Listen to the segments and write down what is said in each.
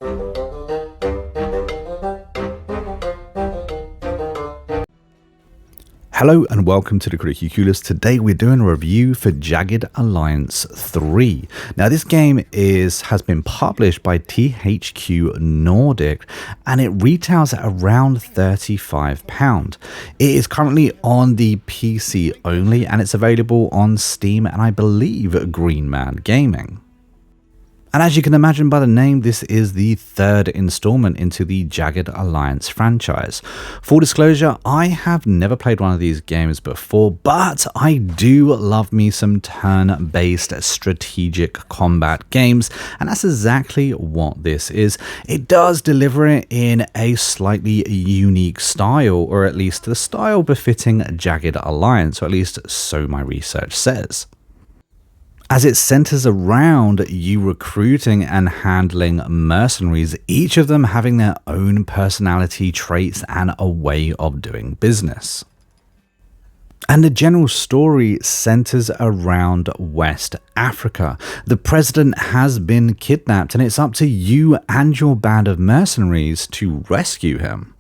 Hello and welcome to the Criticulous. Today we're doing a review for Jagged Alliance 3. Now this game has been published by THQ Nordic and it retails at around £35. It is currently on the PC only and it's available on Steam and I believe Green Man Gaming. And as you can imagine by the name, this is the third installment into the Jagged Alliance franchise. Full disclosure, I have never played one of these games before, but I do love me some turn-based strategic combat games, and that's exactly what this is. It does deliver it in a slightly unique style, or at least the style befitting Jagged Alliance, or at least so my research says, as it centers around you recruiting and handling mercenaries, each of them having their own personality traits and a way of doing business. And the general story centers around West Africa. The president has been kidnapped and it's up to you and your band of mercenaries to rescue him.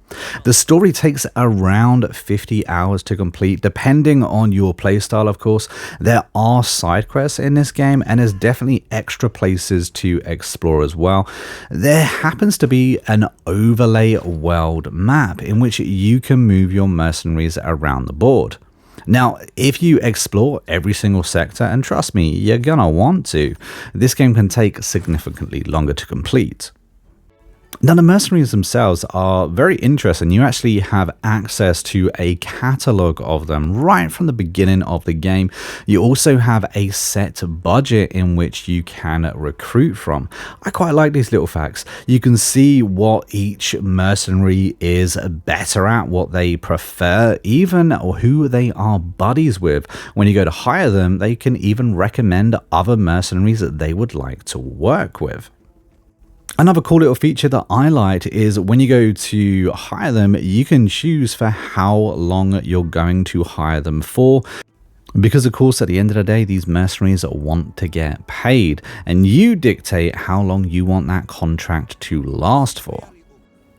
The story takes around 50 hours to complete, depending on your playstyle, of course. There are side quests in this game, and there's definitely extra places to explore as well. There happens to be an overlay world map in which you can move your mercenaries around the board. Now, if you explore every single sector, and trust me, you're gonna want to, this game can take significantly longer to complete. Now, the mercenaries themselves are very interesting. You actually have access to a catalog of them right from the beginning of the game. You also have a set budget in which you can recruit from. I quite like these little facts. You can see what each mercenary is better at, what they prefer, even who they are buddies with. When you go to hire them, they can even recommend other mercenaries that they would like to work with. Another cool little feature that I liked is when you go to hire them, you can choose for how long you're going to hire them for. Because of course, at the end of the day, these mercenaries want to get paid and you dictate how long you want that contract to last for.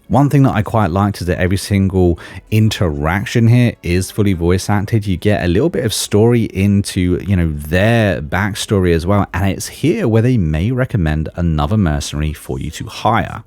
One thing that I quite liked is that every single interaction here is fully voice acted. You get a little bit of story into, their backstory as well. And it's here where they may recommend another mercenary for you to hire.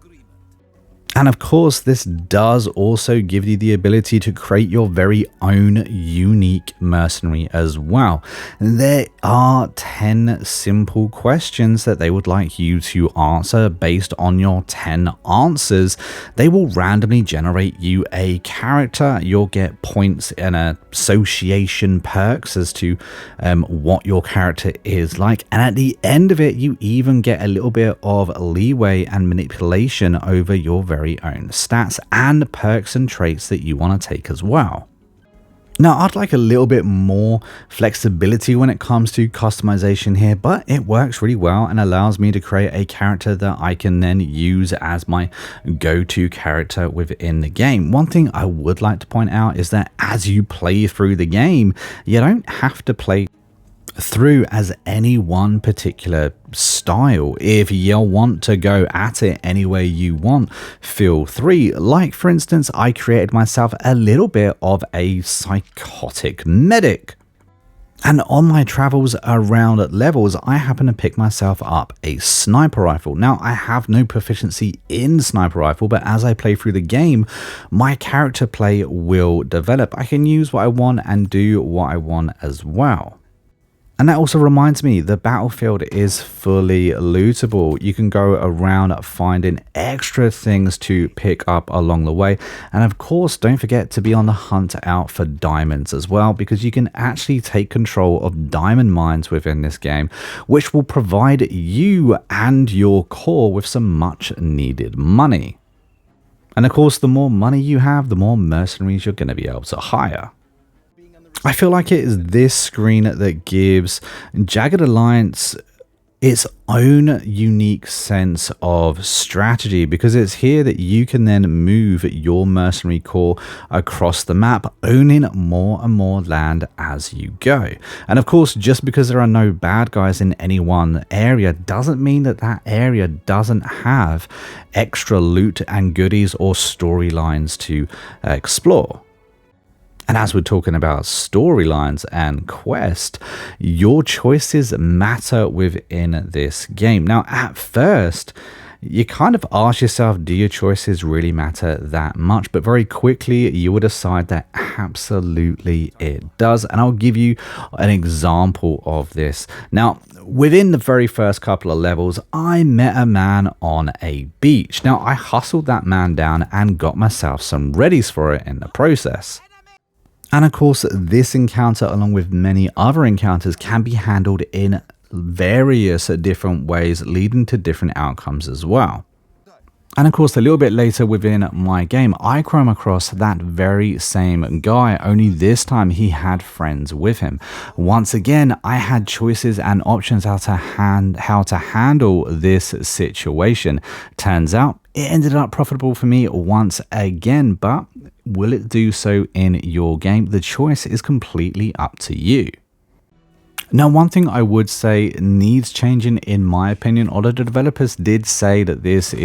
And of course, this does also give you the ability to create your very own unique mercenary as well. There are 10 simple questions that they would like you to answer. Based on your 10 answers, they will randomly generate you a character. You'll get points and association perks as to what your character is like. And at the end of it, you even get a little bit of leeway and manipulation over your very own stats and perks and traits that you want to take as well. Now, I'd like a little bit more flexibility when it comes to customization here, but it works really well and allows me to create a character that I can then use as my go-to character within the game. One thing I would like to point out is that as you play through the game, you don't have to play through as any one particular style. If you want to go at it any way you want, feel free. Like for instance, I created myself a little bit of a psychotic medic. And on my travels around levels, I happen to pick myself up a sniper rifle. Now, I have no proficiency in sniper rifle, but as I play through the game, my character play will develop. I can use what I want and do what I want as well. And that also reminds me, the battlefield is fully lootable. You can go around finding extra things to pick up along the way. And of course, don't forget to be on the hunt out for diamonds as well, because you can actually take control of diamond mines within this game, which will provide you and your core with some much needed money. And of course, the more money you have, the more mercenaries you're going to be able to hire. I feel like it is this screen that gives Jagged Alliance its own unique sense of strategy, because it's here that you can then move your mercenary corps across the map, owning more and more land as you go. And of course, just because there are no bad guys in any one area doesn't mean that that area doesn't have extra loot and goodies or storylines to explore. And as we're talking about storylines and quest, your choices matter within this game. Now, at first, you kind of ask yourself, do your choices really matter that much? But very quickly, you will decide that absolutely it does. And I'll give you an example of this. Now, within the very first couple of levels, I met a man on a beach. Now, I hustled that man down and got myself some readies for it in the process. And of course, this encounter, along with many other encounters, can be handled in various different ways, leading to different outcomes as well. And of course, a little bit later within my game, I come across that very same guy, only this time he had friends with him. Once again, I had choices and options how to handle this situation. Turns out, it ended up profitable for me once again, but will it do so in your game? The choice is completely up to you. Now, one thing I would say needs changing in my opinion, although the developers did say that this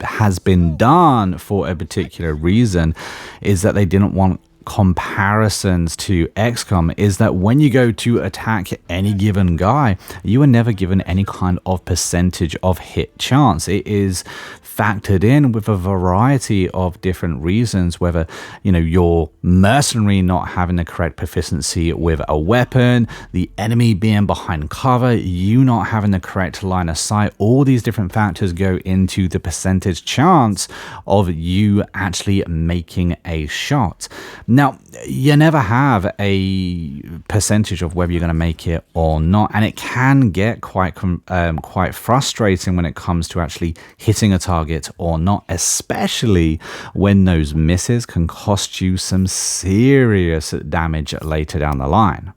has been done for a particular reason, is that they didn't want comparisons to XCOM, is that when you go to attack any given guy, you are never given any kind of percentage of hit chance. It is factored in with a variety of different reasons, whether, you know, your mercenary not having the correct proficiency with a weapon, the enemy being behind cover, you not having the correct line of sight. All these different factors go into the percentage chance of you actually making a shot. Now, you never have a percentage of whether you're going to make it or not, and it can get quite frustrating when it comes to actually hitting a target or not, especially when those misses can cost you some serious damage later down the line.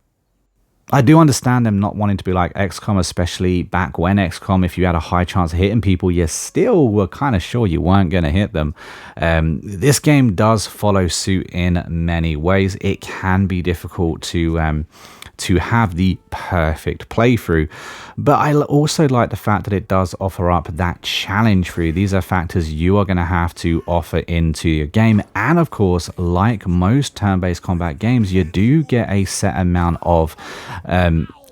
I do understand them not wanting to be like XCOM, especially back when XCOM, if you had a high chance of hitting people, you still were kind of sure you weren't going to hit them. This game does follow suit in many ways. It can be difficult to have the perfect playthrough, but I also like the fact that it does offer up that challenge for you. These are factors you are going to have to offer into your game, and of course, like most turn-based combat games, you do get a set amount of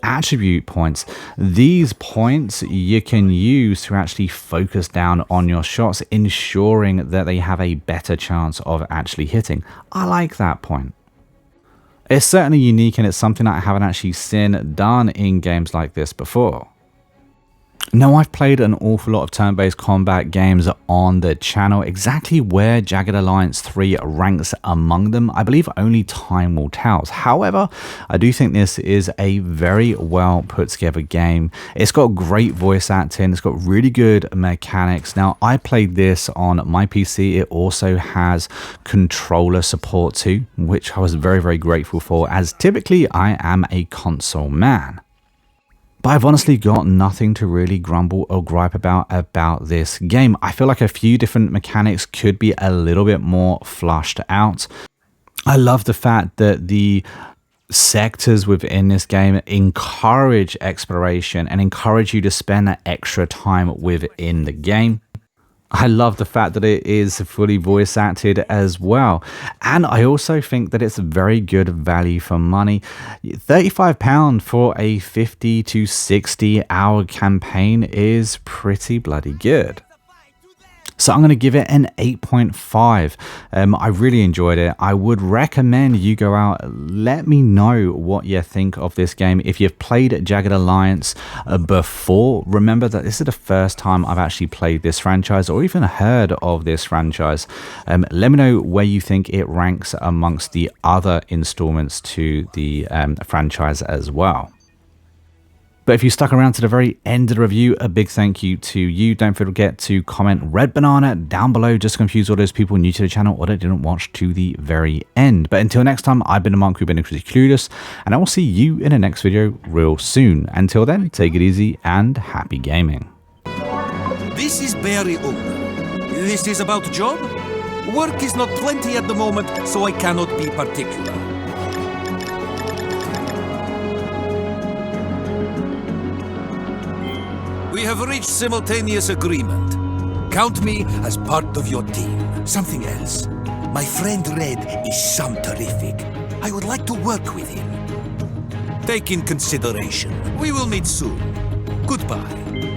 attribute points. These points you can use to actually focus down on your shots, ensuring that they have a better chance of actually hitting. I like that point. It's certainly unique, and it's something that I haven't actually seen done in games like this before. Now, I've played an awful lot of turn-based combat games on the channel. Exactly where Jagged Alliance 3 ranks among them, I believe only time will tell. However, I do think this is a very well put together game. It's got great voice acting, it's got really good mechanics. Now, I played this on my PC. It also has controller support too, which I was very, very grateful for, as typically I am a console man. But I've honestly got nothing to really grumble or gripe about this game. I feel like a few different mechanics could be a little bit more flushed out. I love the fact that the sectors within this game encourage exploration and encourage you to spend that extra time within the game. I love the fact that it is fully voice acted as well. And I also think that it's a very good value for money. £35 for a 50 to 60 hour campaign is pretty bloody good. So I'm going to give it an 8.5. I really enjoyed it. I would recommend you go out. Let me know what you think of this game. If you've played Jagged Alliance before, remember that this is the first time I've actually played this franchise or even heard of this franchise. Let me know where you think it ranks amongst the other installments to the franchise as well. But if you stuck around to the very end of the review, a big thank you to you. Don't forget to comment Red Banana down below just to confuse all those people new to the channel or that didn't watch to the very end. But until next time, I've been the Monk, who've been Critically Clueless, and I will see you in the next video real soon. Until then, take it easy and happy gaming. This is Barry Owner. This is about job? Work is not plenty at the moment, so I cannot be particular. We have reached simultaneous agreement. Count me as part of your team. Something else. My friend Red is some terrific. I would like to work with him. Take in consideration. We will meet soon. Goodbye.